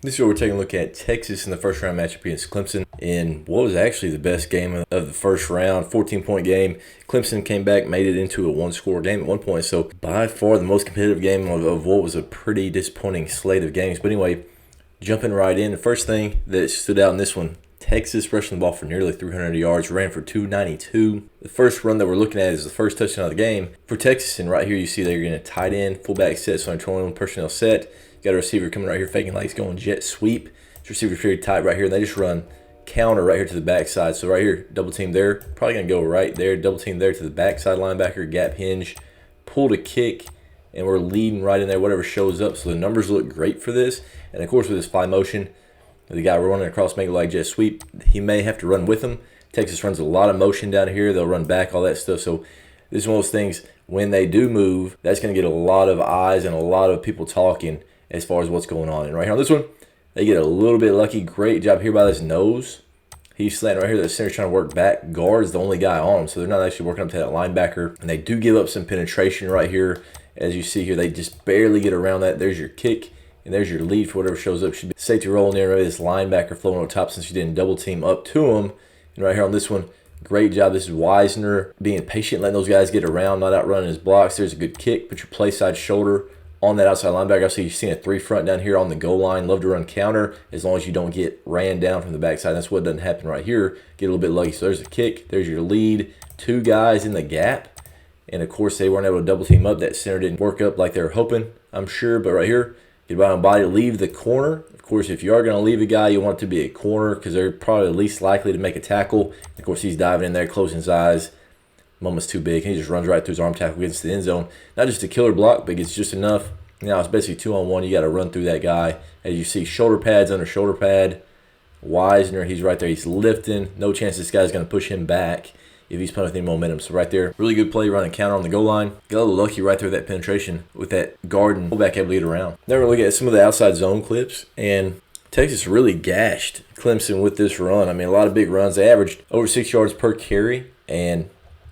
This year we're taking a look at Texas in the first round matchup against Clemson in what was actually the best game of the first round, 14-point game. Clemson came back, made it into a one-score game at one point, so by far the most competitive game of what was a pretty disappointing slate of games. But anyway, jumping right in, the first thing that stood out in this one, Texas rushing the ball for nearly 300 yards, ran for 292. The first run that we're looking at is the first touchdown of the game for Texas, and right here you see they're getting a tight end, fullback set, so they're 21 personnel set. Got a receiver coming right here, faking like he's going jet sweep. This receiver's very tight right here, and they just run counter right here to the backside. So right here, double team there, probably gonna go right there, double team there to the backside linebacker, gap hinge, pull to kick, and we're leading right in there, whatever shows up. So the numbers look great for this. And of course with this fly motion, the guy running across making like jet sweep, he may have to run with him. Texas runs a lot of motion down here. They'll run back, all that stuff. So this is one of those things, when they do move, that's gonna get a lot of eyes and a lot of people talking as far as what's going on. And right here on this one, they get a little bit lucky. Great job here by this nose. He's slanting right here. The center's trying to work back. Guard's the only guy on him, so they're not actually working up to that linebacker. And they do give up some penetration right here. As you see here, they just barely get around that. There's your kick, and there's your lead for whatever shows up. Should be safety rolling in. Right, this linebacker flowing on top since you didn't double team up to him. And right here on this one, great job. This is Wisner being patient, letting those guys get around, not outrunning his blocks. There's a good kick. Put your play side shoulder on that outside linebacker. So you've seen a three front down here on the goal line. Love to run counter as long as you don't get ran down from the backside. That's what doesn't happen right here. Get a little bit lucky. So there's a kick. There's your lead. Two guys in the gap. And of course they weren't able to double team up. That center didn't work up like they were hoping, I'm sure. But right here, get by on body, leave the corner. Of course, if you are going to leave a guy, you want it to be a corner because they're probably the least likely to make a tackle. Of course, he's diving in there, closing his eyes. Moment's too big, and he just runs right through his arm tackle, gets to the end zone. Not just a killer block, but it's just enough. Now it's basically 2-on-1. You got to run through that guy. As you see, shoulder pads under shoulder pad. Wisner, he's right there. He's lifting. No chance this guy's going to push him back if he's playing with any momentum. So right there, really good play running counter on the goal line. Got a little lucky right there with that penetration with that guard and fullback able to get around. Now we're going to look at some of the outside zone clips, and Texas really gashed Clemson with this run. I mean, a lot of big runs. They averaged over 6 yards per carry, and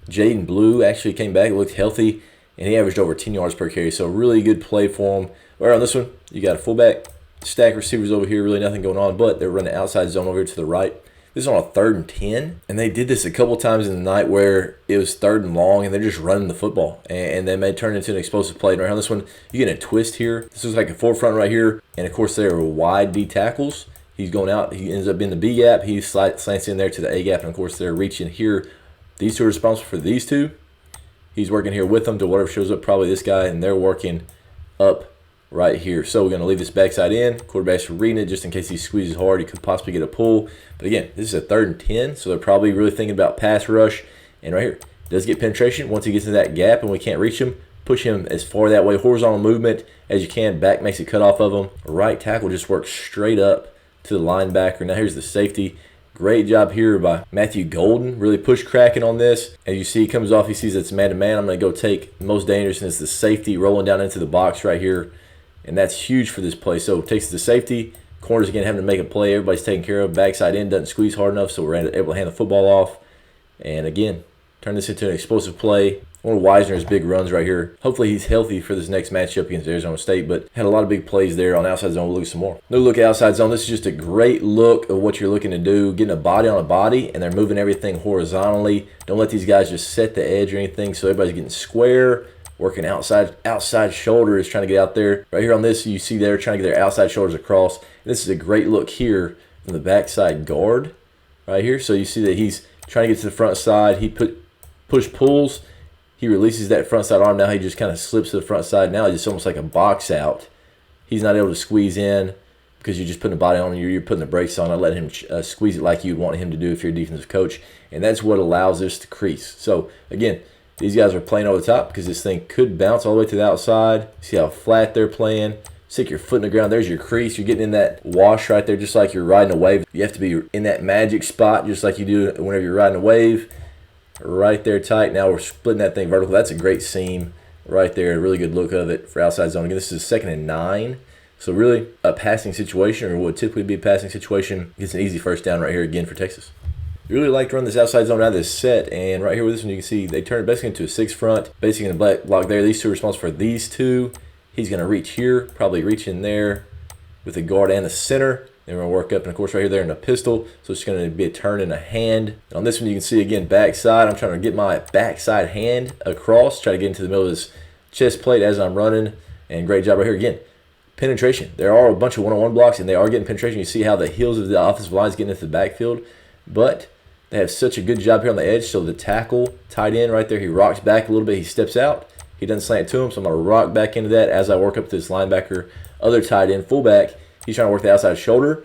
Jaden Blue actually came back, looked healthy, and he averaged over 10 yards per carry. So really good play for him. Right on this one, you got a fullback, stack receivers over here, really nothing going on, but they're running outside zone over here to the right. This is on a 3rd and 10, and they did this a couple times in the night where it was 3rd and long, and they're just running the football, and they may turn into an explosive play. And right on this one, you get a twist here. This is like a forefront right here, and of course there are wide D tackles. He's going out. He ends up in the B gap. He slants in there to the A gap, and of course they're reaching here. These two are responsible for these two. He's working here with them to whatever shows up, probably this guy, and they're working up right here. So we're going to leave this backside in. Quarterback's reading it just in case he squeezes hard. He could possibly get a pull. But again, this is a 3rd and 10, so they're probably really thinking about pass rush. And right here, does get penetration. Once he gets in that gap and we can't reach him, push him as far that way, horizontal movement as you can. Back makes a cut off of him. Right tackle just works straight up to the linebacker. Now here's the safety. Great job here by Matthew Golden. Really push cracking on this. As you see, he comes off. He sees it's man-to-man. I'm going to go take the most dangerous, and it's the safety rolling down into the box right here. And that's huge for this play. So takes the safety. Corners again having to make a play. Everybody's taken care of. Backside in doesn't squeeze hard enough, so we're able to hand the football off. And again, turn this into an explosive play. One of Wisner's big runs right here. Hopefully he's healthy for this next matchup against Arizona State, but had a lot of big plays there on outside zone. We'll look at some more. No look at outside zone. This is just a great look of what you're looking to do. Getting a body on a body, and they're moving everything horizontally. Don't let these guys just set the edge or anything, so everybody's getting square. Working outside shoulders, trying to get out there. Right here on this, you see they're trying to get their outside shoulders across. And this is a great look here from the backside guard right here. So you see that he's trying to get to the front side. He push pulls. He releases that front side arm. Now he just kind of slips to the front side. Now it's almost like a box out. He's not able to squeeze in because you're just putting a body on him. You're putting the brakes on. Not letting him squeeze it like you'd want him to do if you're a defensive coach. And that's what allows this to crease. So again, these guys are playing over the top because this thing could bounce all the way to the outside. See how flat they're playing. Stick your foot in the ground. There's your crease. You're getting in that wash right there just like you're riding a wave. You have to be in that magic spot just like you do whenever you're riding a wave. Right there tight. Now we're splitting that thing vertical. That's a great seam right there. A really good look of it for outside zone. Again, this is 2nd and 9. So really a passing situation, or what would typically be a passing situation, gets an easy first down right here again for Texas. Really like to run this outside zone out of this set, and right here with this one you can see they turn it basically into a 6 front, basically in a black block there. These two are responsible for these two. He's going to reach here, probably reach in there, with the guard and the center. Then we're going to work up, and of course right here they're in a pistol, so it's going to be a turn and a hand. And on this one you can see again backside. I'm trying to get my backside hand across, try to get into the middle of his chest plate as I'm running, and great job right here again. Penetration. There are a bunch of one-on-one blocks, and they are getting penetration. You see how the heels of the offensive line is getting into the backfield, but they have such a good job here on the edge. So the tackle, tight end right there, he rocks back a little bit. He steps out. He doesn't slant to him, so I'm going to rock back into that as I work up to this linebacker, other tight end, fullback. He's trying to work the outside shoulder.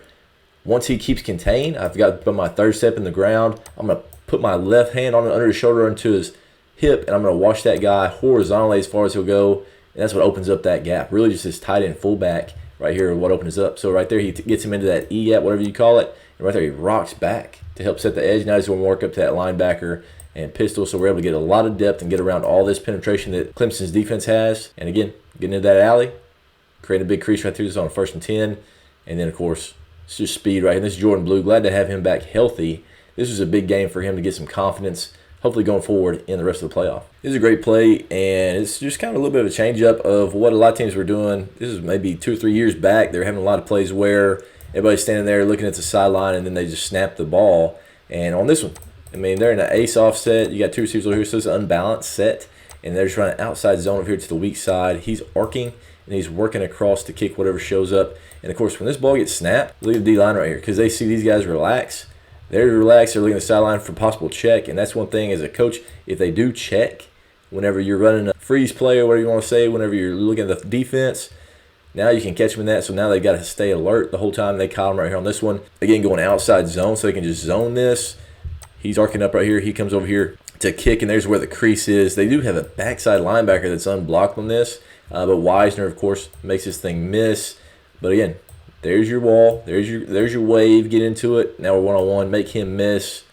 Once he keeps contained, I've got to put my third step in the ground. I'm going to put my left hand on under his shoulder into his hip, and I'm going to watch that guy horizontally as far as he'll go. And that's what opens up that gap. Really just this tight end fullback right here what opens up. So right there he gets him into that E-gap, whatever you call it. And right there he rocks back to help set the edge. Now he's going to work up to that linebacker and pistol. So we're able to get a lot of depth and get around all this penetration that Clemson's defense has. And again, getting into that alley, creating a big crease right through this on 1st and 10. And then, of course, it's just speed right here. This is Jordan Blue. Glad to have him back healthy. This was a big game for him to get some confidence, hopefully going forward in the rest of the playoff. This is a great play, and it's just kind of a little bit of a change-up of what a lot of teams were doing. This is maybe 2 or 3 years back. They were having a lot of plays where everybody's standing there looking at the sideline, and then they just snap the ball. And on this one, I mean, they're in an ace offset. You got 2 receivers over here, so it's an unbalanced set, and they're just running outside zone over here to the weak side. He's arcing, and he's working across to kick whatever shows up. And, of course, when this ball gets snapped, look at the D-line right here, because they see these guys relax. They're relaxed. They're looking at the sideline for possible check, and that's one thing as a coach, if they do check, whenever you're running a freeze play or whatever you want to say, whenever you're looking at the defense, now you can catch them in that. So now they've got to stay alert the whole time. They caught him right here on this one. Again, going outside zone, so they can just zone this. He's arcing up right here. He comes over here to kick, and there's where the crease is. They do have a backside linebacker that's unblocked on this, but Wisner, of course, makes this thing miss. But again, there's your wall. There's your wave. Get into it. Now we're one-on-one. Make him miss.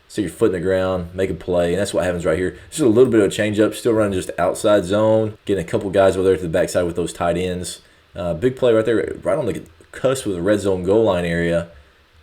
Stick your foot in the ground. Make a play. And that's what happens right here. Just a little bit of a change-up. Still running just outside zone. Getting a couple guys over there to the backside with those tight ends. Big play right there. Right on the cusp of the red zone goal line area.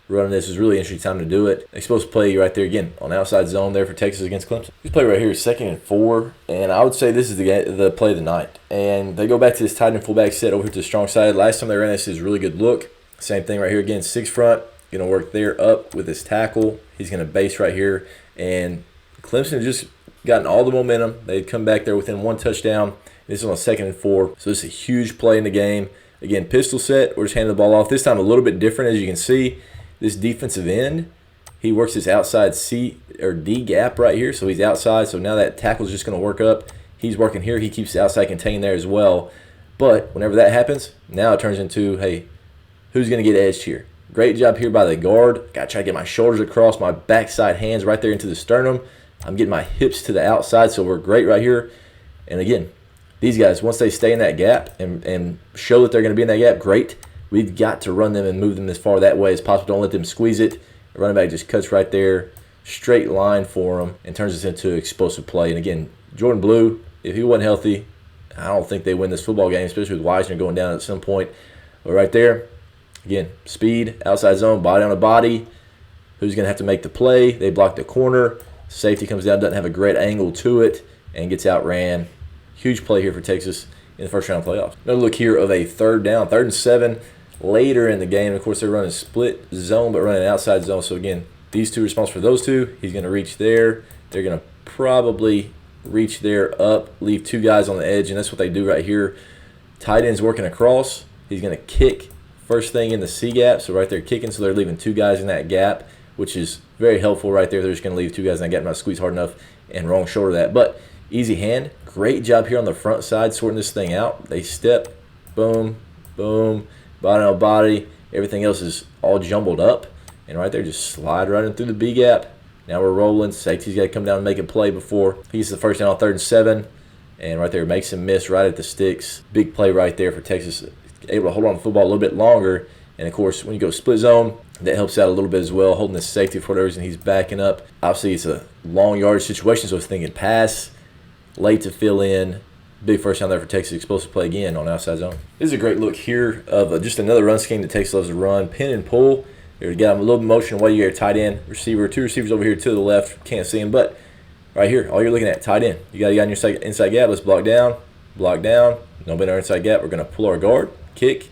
Running this is really interesting time to do it. Explosive play right there again on outside zone there for Texas against Clemson. This play right here is 2nd and 4, and I would say this is the play of the night. And they go back to this tight end fullback set over to the strong side. Last time they ran this is a really good look. Same thing right here again, 6 front. Going to work there up with his tackle. He's going to base right here. And Clemson just gotten all the momentum. They'd come back there within 1 touchdown. This is on 2nd and 4. So this is a huge play in the game. Again, pistol set. We're just handing the ball off. This time a little bit different, as you can see. This defensive end, he works this outside C or D gap right here. So he's outside. So now that tackle's just going to work up. He's working here. He keeps the outside contained there as well. But whenever that happens, now it turns into, hey, who's going to get edged here? Great job here by the guard. Got to try to get my shoulders across, my backside hands right there into the sternum. I'm getting my hips to the outside, so we're great right here. And again, these guys, once they stay in that gap and show that they're going to be in that gap, great. We've got to run them and move them as far that way as possible. Don't let them squeeze it. The running back just cuts right there, straight line for them, and turns this into an explosive play. And again, Jordan Blue, if he wasn't healthy, I don't think they win this football game, especially with Wisner going down at some point. But right there, again, speed, outside zone, body on a body. Who's going to have to make the play? They block the corner. Safety comes down, doesn't have a great angle to it, and gets outran. Huge play here for Texas in the first round playoffs. Another look here of a 3rd down, 3rd and 7. Later in the game, of course, they're running split zone, but running outside zone. So, again, these two responsible for those two. He's going to reach there. They're going to probably reach there up, leave 2 guys on the edge, and that's what they do right here. Tight end's working across. He's going to kick first thing in the C gap, so right there kicking. So they're leaving 2 guys in that gap, which is very helpful right there. They're just going to leave 2 guys in that gap, not squeeze hard enough, and wrong shoulder that. But easy hand. Great job here on the front side sorting this thing out. They step, boom, boom, body on body. Everything else is all jumbled up. And right there, just slide right in through the B gap. Now we're rolling. Safety's got to come down and make a play before he gets the first down on 3rd and 7. And right there, makes him miss right at the sticks. Big play right there for Texas. Able to hold on to the football a little bit longer. And, of course, when you go split zone, that helps out a little bit as well, holding the safety for whatever reason he's backing up. Obviously, it's a long yardage situation, so it's thinking pass, late to fill in. Big first down there for Texas. Explosive play again on outside zone. This is a great look here of just another run scheme that Texas loves to run. Pin and pull. There, get them a little motion away. You got your tight end, receiver, 2 receivers over here to the left. Can't see him, but right here, all you're looking at, tight end. You got a guy in your inside gap. Let's block down. Block down. Nobody in our inside gap. We're going to pull our guard, kick,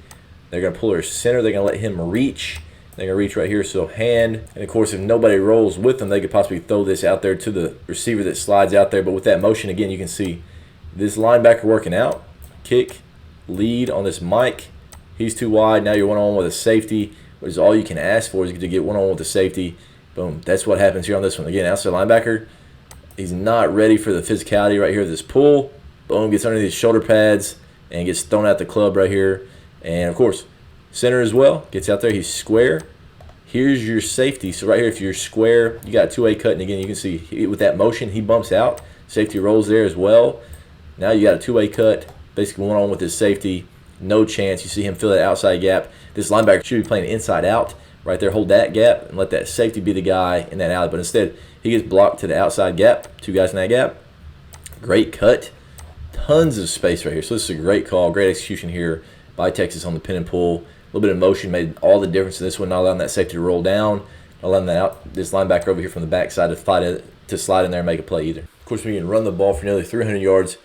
They're going to pull their center. They're going to let him reach. They're going to reach right here, so hand. And, of course, if nobody rolls with them, they could possibly throw this out there to the receiver that slides out there. But with that motion, again, you can see this linebacker working out. Kick, lead on this Mike. He's too wide. Now you're one-on-one with a safety, which is all you can ask for is to get one-on-one with the safety. Boom. That's what happens here on this one. Again, outside linebacker, he's not ready for the physicality right here of this pull. Boom, gets under these shoulder pads and gets thrown out the club right here. And, of course, center as well. Gets out there. He's square. Here's your safety. So right here, if you're square, you got a two-way cut. And, again, you can see with that motion, he bumps out. Safety rolls there as well. Now you got a two-way cut. Basically one-on-one with his safety. No chance. You see him fill that outside gap. This linebacker should be playing inside out. Right there, hold that gap and let that safety be the guy in that alley. But instead, he gets blocked to the outside gap. Two guys in that gap. Great cut. Tons of space right here. So this is a great call. Great execution here by Texas on the pin and pull. A little bit of motion made all the difference in this one. Not allowing that safety to roll down. Not allowing this linebacker over here from the backside to slide in there and make a play either. Of course, we can run the ball for nearly 300 yards.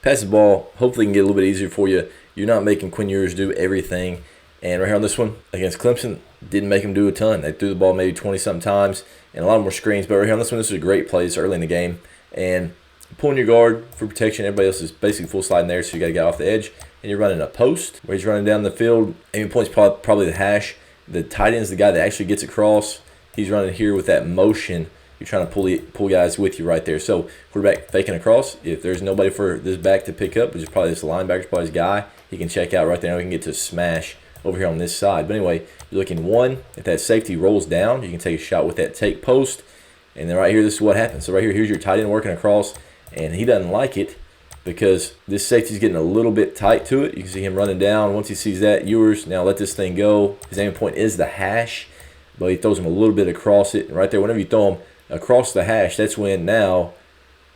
Pass the ball. Hopefully, can get a little bit easier for you. You're not making Quinn Ewers do everything. And right here on this one, against Clemson, didn't make him do a ton. They threw the ball maybe 20-something times, and a lot more screens. But right here on this one, this is a great play. It's early in the game. And pulling your guard for protection. Everybody else is basically full sliding there, so you got to get off the edge. And you're running a post where he's running down the field. Aiming point's probably the hash. The tight end is the guy that actually gets across. He's running here with that motion. You're trying to pull guys with you right there. So quarterback faking across. If there's nobody for this back to pick up, which is probably this linebacker's probably his guy, he can check out right there. Now we can get to smash over here on this side. But anyway, you're looking one. If that safety rolls down, you can take a shot with that take post. And then right here, this is what happens. So right here, here's your tight end working across, and he doesn't like it because this safety's getting a little bit tight to it. You can see him running down. Once he sees that, Ewers, now let this thing go. His aiming point is the hash, but he throws him a little bit across it. And right there, whenever you throw him across the hash, that's when now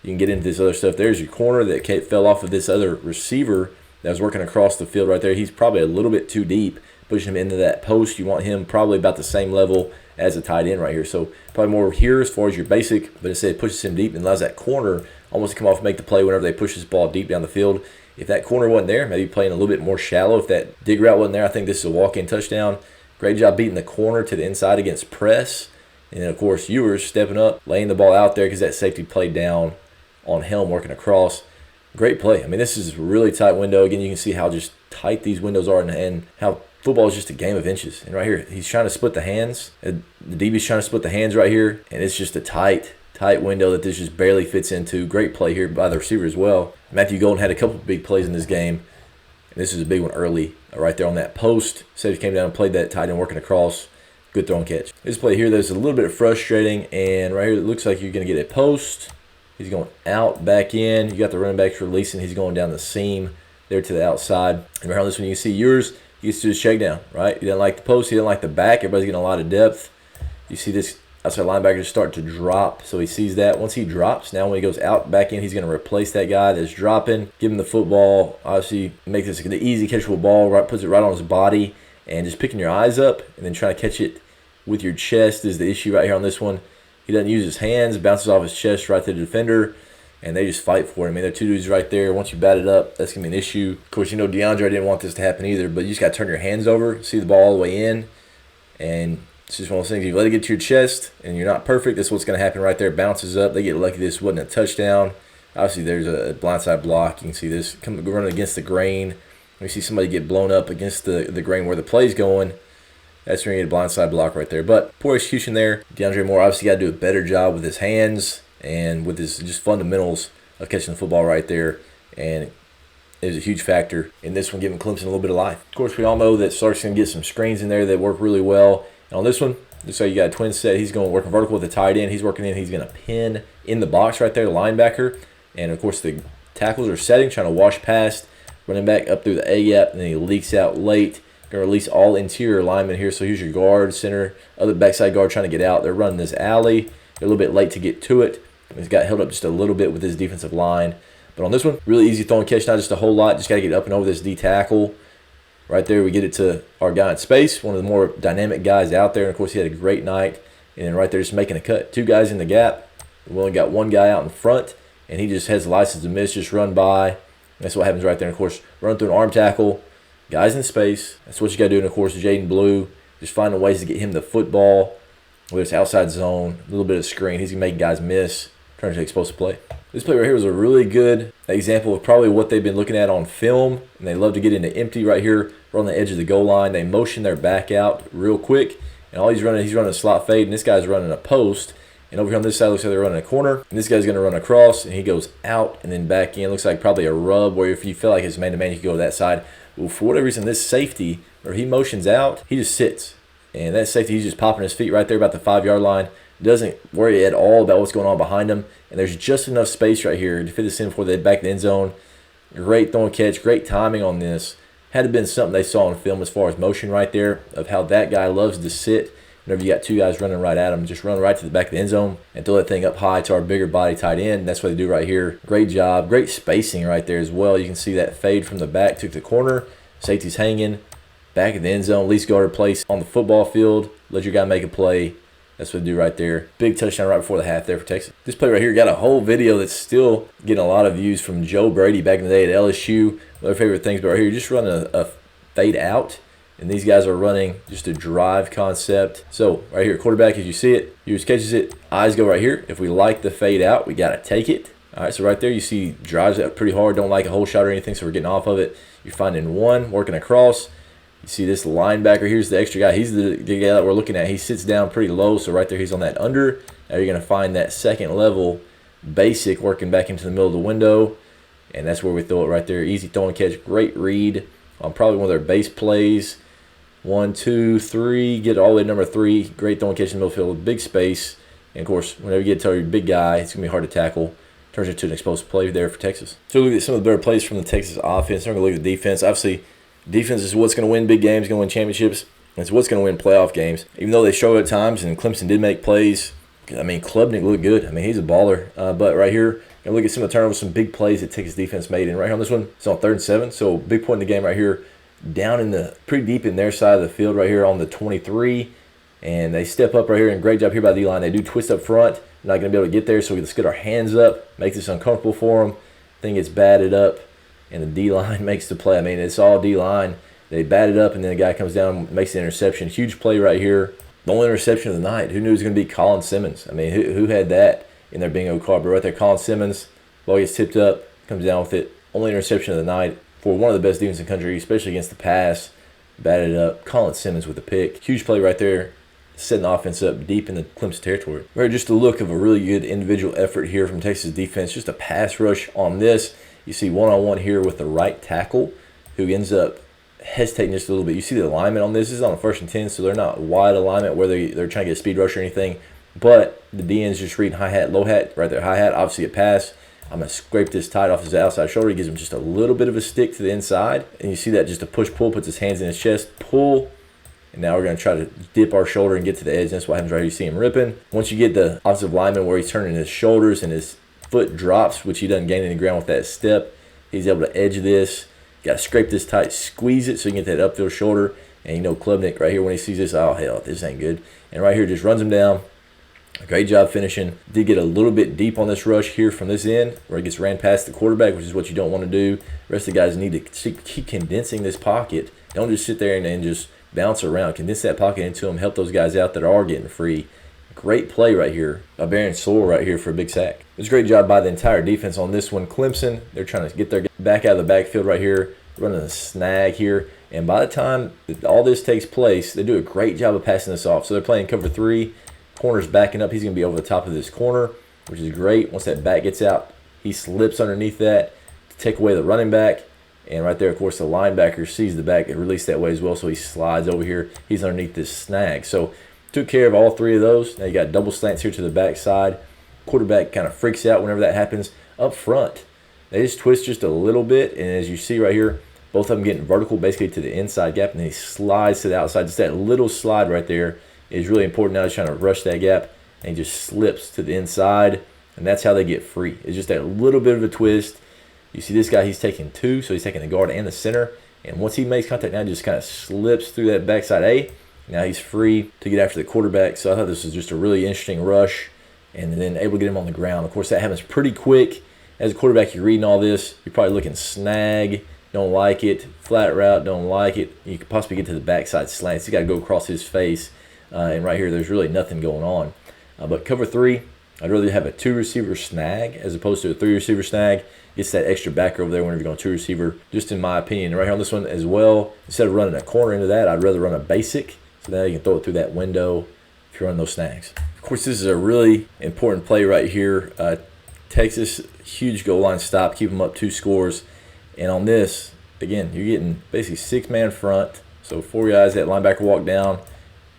you can get into this other stuff. There's your corner that fell off of this other receiver that was working across the field right there. He's probably a little bit too deep, pushing him into that post. You want him probably about the same level as a tight end right here. So probably more here as far as your basic, but instead it pushes him deep and allows that corner almost to come off and make the play whenever they push this ball deep down the field. If that corner wasn't there, maybe playing a little bit more shallow. If that dig route wasn't there, I think this is a walk-in touchdown. Great job beating the corner to the inside against press. And then, of course, Ewers stepping up, laying the ball out there because that safety played down on Helm working across. Great play. I mean, this is a really tight window. Again, you can see how just tight these windows are and how football is just a game of inches. And right here, he's trying to split the hands. The DB's trying to split the hands right here, and it's just a tight window that this just barely fits into. Great play here by the receiver as well. Matthew Golden had a couple of big plays in this game, and this is a big one early right there on that post. Safety came down and played that tight end working across. Good throw and catch. This play here, there's a little bit frustrating, and right here it looks like you're going to get a post. He's going out, back in. You got the running backs releasing. He's going down the seam there to the outside. And right on this one, you can see Ewers, he gets to his shakedown, right? He didn't like the post. He didn't like the back. Everybody's getting a lot of depth. You see this outside linebacker start to drop, so he sees that. Once he drops, now when he goes out, back in, he's going to replace that guy that's dropping, give him the football, obviously make this the easy catchable ball, right, puts it right on his body, and just picking your eyes up and then trying to catch it with your chest is the issue right here on this one. He doesn't use his hands, bounces off his chest right to the defender, and they just fight for it. I mean, there are two dudes right there. Once you bat it up, that's going to be an issue. Of course, you know DeAndre didn't want this to happen either, but you just got to turn your hands over, see the ball all the way in, and it's just one of those things. You let it get to your chest, and you're not perfect. That's what's going to happen right there. Bounces up. They get lucky this wasn't a touchdown. Obviously, there's a blindside block. You can see this running against the grain. We see somebody get blown up against the grain where the play's going. That's where you get a blindside block right there. But poor execution there. DeAndre Moore obviously got to do a better job with his hands and with his just fundamentals of catching the football right there. And it was a huge factor in this one, giving Clemson a little bit of life. Of course, we all know that Sarkisian can get some screens in there that work really well. And on this one, just so you got a twin set, he's going to work vertical with the tight end. He's working in. He's going to pin in the box right there, the linebacker. And, of course, the tackles are setting, trying to wash past, running back up through the A-gap, and then he leaks out late. Going to release all interior linemen here. So here's your guard, center, other backside guard trying to get out. They're running this alley. They're a little bit late to get to it. He's got held up just a little bit with his defensive line. But on this one, really easy throwing catch, not just a whole lot. Just got to get up and over this D tackle. Right there, we get it to our guy in space, one of the more dynamic guys out there. And, of course, he had a great night. And then right there, just making a cut. Two guys in the gap. We only got one guy out in front, and he just has the license to miss, just run by. That's what happens right there. And, of course, run through an arm tackle. Guys in space. That's what you got to do. And, of course, Jaden Blue, just finding ways to get him the football, whether it's outside zone, a little bit of screen. He's going to make guys miss, trying to take explosive play. This play right here was a really good example of probably what they've been looking at on film, and they love to get into empty right here. We're on the edge of the goal line. They motion their back out real quick, and all he's running a slot fade, and this guy's running a post. And over here on this side, looks like they're running a corner. And this guy's going to run across, and he goes out and then back in. Looks like probably a rub, where if you feel like it's man-to-man, you can go to that side. Well, for whatever reason, this safety, where he motions out, he just sits. And that safety, he's just popping his feet right there about the 5-yard line. Doesn't worry at all about what's going on behind him. And there's just enough space right here to fit this in before they back the end zone. Great throwing catch, great timing on this. Had to been something they saw on film as far as motion right there, of how that guy loves to sit. Whenever you got two guys running right at him, just run right to the back of the end zone and throw that thing up high to our bigger body tight end. That's what they do right here. Great job. Great spacing right there as well. You can see that fade from the back to the corner. Safety's hanging. Back of the end zone. Least guarded place on the football field. Let your guy make a play. That's what they do right there. Big touchdown right before the half there for Texas. This play right here got a whole video that's still getting a lot of views from Joe Brady back in the day at LSU. One of their favorite things, but right here, you're just running a fade out. And these guys are running just a drive concept. So right here, quarterback, as you see it, he just catches it. Eyes go right here. If we like the fade out, we got to take it. All right, so right there, you see drives it pretty hard. Don't like a whole shot or anything, so we're getting off of it. You're finding one, working across. You see this linebacker, here's the extra guy. He's the guy that we're looking at. He sits down pretty low, so right there he's on that under. Now you're going to find that second level basic working back into the middle of the window, and that's where we throw it right there. Easy throwing catch, great read on probably one of their base plays. 1, 2, 3, get all the way to number 3. Great throwing catch in the middle field, big space. And, of course, whenever you get to your big guy, it's going to be hard to tackle. Turns into an explosive play there for Texas. So look at some of the better plays from the Texas offense. I'm going to look at the defense. Obviously, defense is what's going to win big games, going to win championships. It's what's going to win playoff games. Even though they struggled at times and Clemson did make plays, I mean, Klubnik looked good. I mean, he's a baller. But right here, going to look at some of the turnovers, some big plays that Texas defense made. And right here on this one, it's on 3rd and 7. So big point in the game right here. Down in the pretty deep in their side of the field right here on the 23. And they step up right here, and great job here by the D-line. They do twist up front. Not going to be able to get there, so we just get our hands up, makes this uncomfortable for them. Thing gets batted up, and the D-line makes the play. I mean, it's all D-line. They bat it up, and then the guy comes down, makes the interception. Huge play right here. The only interception of the night. Who knew it was going to be Colin Simmons? I mean, who had that in their bingo card? But right there, Colin Simmons, ball gets tipped up, comes down with it. Only interception of the night for one of the best defenses in the country, especially against the pass. Batted up. Colin Simmons with the pick. Huge play right there, setting the offense up deep in the Clemson territory. Right, just a look of a really good individual effort here from Texas defense. Just a pass rush on this. You see one-on-one here with the right tackle, who ends up hesitating just a little bit. You see the alignment on this. This is on a 1st and 10, so they're not wide alignment where they're trying to get a speed rush or anything. But the DN's just reading high hat, low hat, right there, high hat, obviously a pass. I'm going to scrape this tight off his outside shoulder. He gives him just a little bit of a stick to the inside. And you see that just a push-pull, puts his hands in his chest, pull. And now we're going to try to dip our shoulder and get to the edge. That's what happens right here. You see him ripping. Once you get the offensive lineman where he's turning his shoulders and his foot drops, which he doesn't gain any ground with that step, he's able to edge this. Got to scrape this tight, squeeze it so you can get that upfield shoulder. And you know Klubnik right here, when he sees this, oh, hell, this ain't good. And right here just runs him down. Great job finishing. Did get a little bit deep on this rush here from this end where it gets ran past the quarterback, which is what you don't want to do. The rest of the guys need to keep condensing this pocket. Don't just sit there and just bounce around. Condense that pocket into them. Help those guys out that are getting free. Great play right here by Baron Sewell right here for a big sack. It was a great job by the entire defense on this one. Clemson, they're trying to get their back out of the backfield right here, running a snag here. And by the time all this takes place, they do a great job of passing this off. So they're playing cover 3. Corner's backing up. He's going to be over the top of this corner, which is great. Once that back gets out, he slips underneath that to take away the running back. And right there, of course, the linebacker sees the back and released that way as well, so he slides over here. He's underneath this snag. So took care of all 3 of those. Now you got double slants here to the backside. Quarterback kind of freaks out whenever that happens. Up front, they just twist just a little bit, and as you see right here, both of them getting vertical basically to the inside gap, and then he slides to the outside. Just that little slide right there is really important. Now he's trying to rush that gap, and he just slips to the inside, and that's how they get free. It's just that little bit of a twist. You see this guy, he's taking 2, so he's taking the guard and the center, and once he makes contact now, he just kind of slips through that backside A. Now he's free to get after the quarterback, so I thought this was just a really interesting rush, and then able to get him on the ground. Of course, that happens pretty quick. As a quarterback, you're reading all this, you're probably looking snag, don't like it. Flat route, don't like it. You could possibly get to the backside slants. You got to go across his face. And right here, there's really nothing going on. But cover 3, I'd rather have a 2-receiver snag as opposed to a 3-receiver snag. It's that extra backer over there whenever you're going 2-receiver, just in my opinion. Right here on this one as well, instead of running a corner into that, I'd rather run a basic. So now you can throw it through that window if you're running those snags. Of course, this is a really important play right here. Texas, huge goal line stop, keep them up 2 scores. And on this, again, you're getting basically 6-man front. So 4 guys, that linebacker walk down.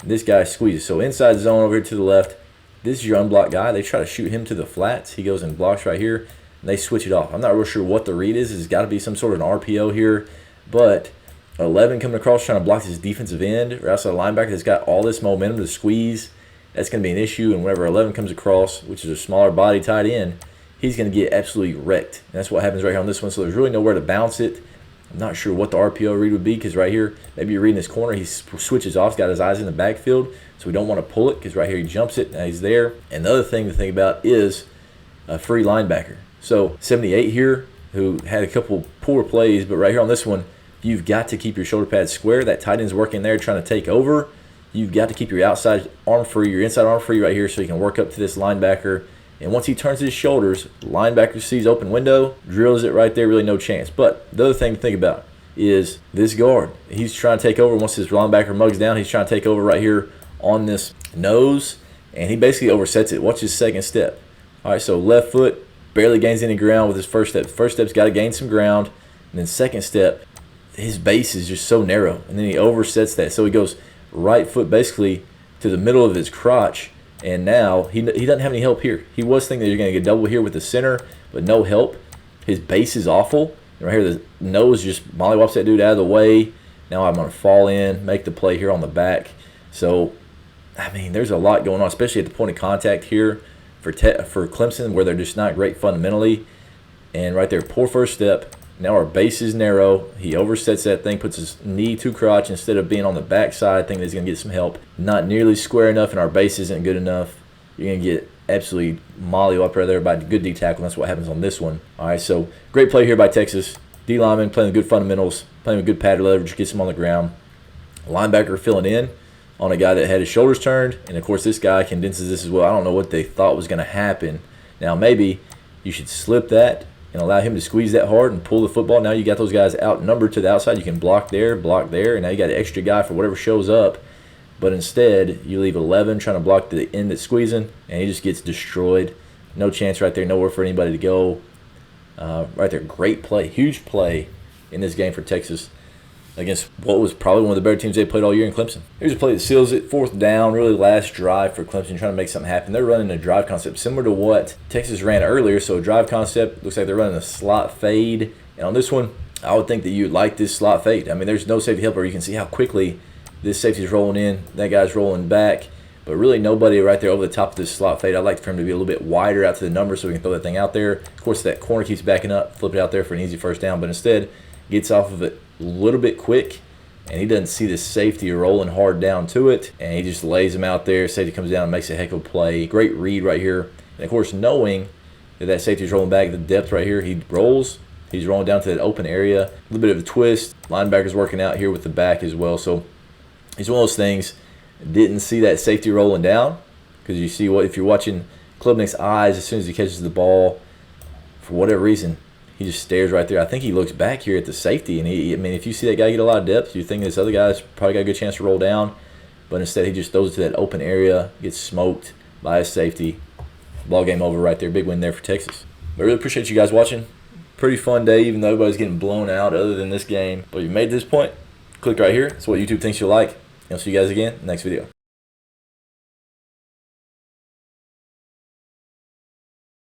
This guy squeezes. So inside zone over here to the left. This is your unblocked guy. They try to shoot him to the flats. He goes and blocks right here, and they switch it off. I'm not real sure what the read is. It's got to be some sort of an RPO here. But 11 coming across trying to block his defensive end, or else a linebacker that's got all this momentum to squeeze, that's going to be an issue. And whenever 11 comes across, which is a smaller body tight end, he's going to get absolutely wrecked. And that's what happens right here on this one. So there's really nowhere to bounce it. I'm not sure what the RPO read would be, because right here, maybe you're reading this corner, he switches off, he's got his eyes in the backfield, so we don't want to pull it, because right here he jumps it, and he's there. And the other thing to think about is a free linebacker. So 78 here, who had a couple poor plays, but right here on this one, you've got to keep your shoulder pads square. That tight end's working there trying to take over. You've got to keep your outside arm free, your inside arm free right here, so you can work up to this linebacker. And once he turns his shoulders, linebacker sees open window, drills it right there, really no chance. But the other thing to think about is this guard. He's trying to take over. Once his linebacker mugs down, he's trying to take over right here on this nose, and he basically oversets it. Watch his second step. All right, so left foot barely gains any ground with his first step. First step's got to gain some ground, and then second step, his base is just so narrow, and then he oversets that. So he goes right foot basically to the middle of his crotch. And now he doesn't have any help here. He was thinking that you're going to get double here with the center, but no help. His base is awful. And right here, the nose just mollywops that dude out of the way. Now I'm going to fall in, make the play here on the back. So, I mean, there's a lot going on, especially at the point of contact here for Clemson, where they're just not great fundamentally. And right there, poor first step. Now our base is narrow. He oversets that thing, puts his knee to crotch instead of being on the backside, thinking he's going to get some help. Not nearly square enough, and our base isn't good enough. You're going to get absolutely mollywopped right there by a good D tackle. That's what happens on this one. All right, so great play here by Texas. D lineman playing with good fundamentals, playing with good pad leverage, gets him on the ground. Linebacker filling in on a guy that had his shoulders turned, and of course this guy condenses this as well. I don't know what they thought was going to happen. Now maybe you should slip that and allow him to squeeze that hard and pull the football. Now you got those guys outnumbered to the outside. You can block there, and now you got an extra guy for whatever shows up. But instead, you leave 11 trying to block the end that's squeezing, and he just gets destroyed. No chance right there, nowhere for anybody to go. Right there, great play, huge play in this game for Texas against what was probably one of the better teams they played all year in Clemson. Here's a play that seals it. 4th down, really last drive for Clemson, trying to make something happen. They're running a drive concept similar to what Texas ran earlier. So a drive concept, looks like they're running a slot fade. And on this one, I would think that you'd like this slot fade. I mean, there's no safety helper. You can see how quickly this safety's rolling in. That guy's rolling back. But really nobody right there over the top of this slot fade. I'd like for him to be a little bit wider out to the number so we can throw that thing out there. Of course, that corner keeps backing up, flip it out there for an easy first down. But instead, gets off of it a little bit quick, and he doesn't see the safety rolling hard down to it, and he just lays him out there. Safety comes down and makes a heck of a play. Great read right here. And, of course, knowing that safety's rolling back, the depth right here, he rolls. He's rolling down to that open area. A little bit of a twist. Linebacker's working out here with the back as well. So it's one of those things. Didn't see that safety rolling down, because you see what if you're watching Klubnik's eyes as soon as he catches the ball, for whatever reason, he just stares right there. I think he looks back here at the safety, and I mean, if you see that guy get a lot of depth, you think this other guy's probably got a good chance to roll down, but instead he just throws it to that open area, gets smoked by his safety. Ball game over right there. Big win there for Texas. But I really appreciate you guys watching. Pretty fun day, even though everybody's getting blown out other than this game. But if you made this point, click right here. It's what YouTube thinks you'll like. I'll see you guys again next video.